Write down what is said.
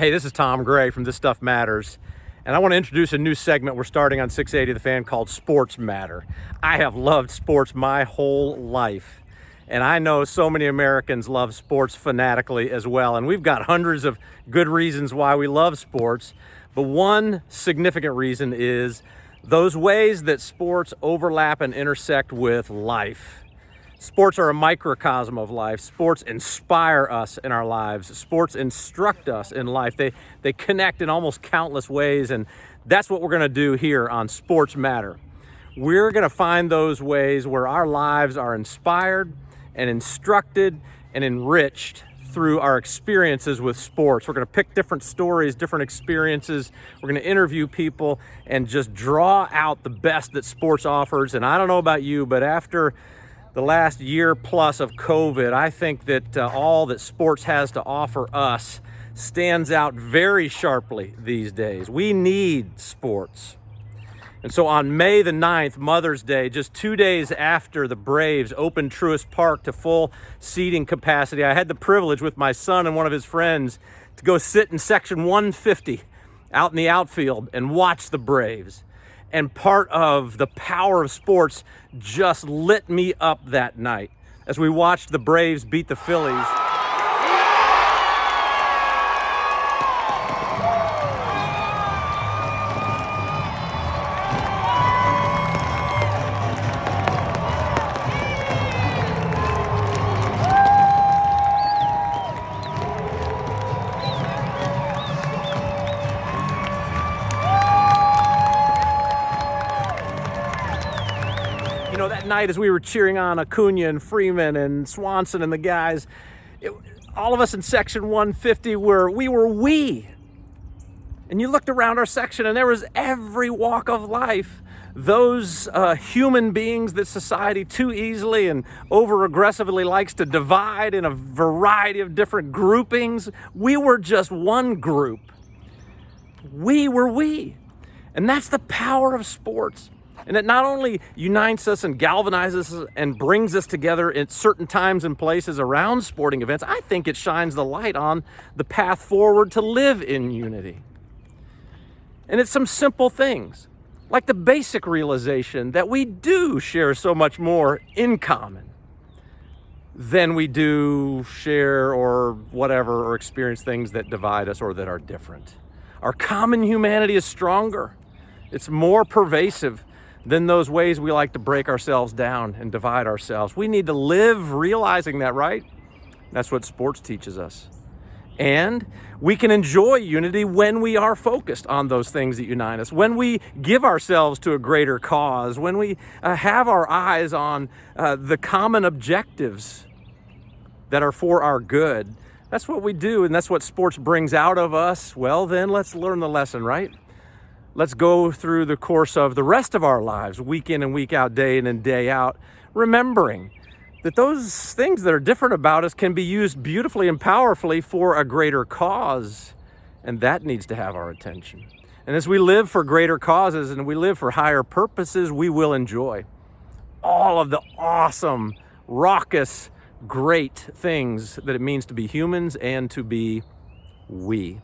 Hey, this is Tom Gray from This Stuff Matters, and I want to introduce a new segment we're starting on 680 The Fan called Sports Matter. I have loved sports my whole life, and I know so many Americans love sports fanatically as well, and we've got hundreds of good reasons why we love sports, but one significant reason is those ways that sports overlap and intersect with life. Sports are a microcosm of life. Sports inspire us in our lives. Sports instruct us in life. They connect in almost countless ways, and that's what we're going to do here on Sports Matter. We're going to find those ways where our lives are inspired and instructed and enriched through our experiences with sports. We're going to pick different stories, different experiences. We're going to interview people and just draw out the best that sports offers. And I don't know about you, but after the last year plus of COVID, I think that all that sports has to offer us stands out very sharply these days. We need sports. And so on May the 9th, Mother's Day, just 2 days after the Braves opened Truist Park to full seating capacity, I had the privilege with my son and one of his friends to go sit in section 150 out in the outfield and watch the Braves. And part of the power of sports just lit me up that night as we watched the Braves beat the Phillies. You know, that night as we were cheering on Acuna and Freeman and Swanson and the guys, all of us in section 150 were we. And you looked around our section and there was every walk of life. Those human beings that society too easily and over-aggressively likes to divide in a variety of different groupings. We were just one group. We were we. And that's the power of sports. And it not only unites us and galvanizes us and brings us together at certain times and places around sporting events, I think it shines the light on the path forward to live in unity. And it's some simple things, like the basic realization that we do share so much more in common than we do share or whatever or experience things that divide us or that are different. Our common humanity is stronger. It's more pervasive than those ways we like to break ourselves down and divide ourselves. We need to live realizing that, right? That's what sports teaches us. And we can enjoy unity when we are focused on those things that unite us, when we give ourselves to a greater cause, when we have our eyes on the common objectives that are for our good. That's what we do, and that's what sports brings out of us. Well, then let's learn the lesson, right? Let's go through the course of the rest of our lives, week in and week out, day in and day out, remembering that those things that are different about us can be used beautifully and powerfully for a greater cause, and that needs to have our attention. And as we live for greater causes and we live for higher purposes, we will enjoy all of the awesome, raucous, great things that it means to be humans and to be we.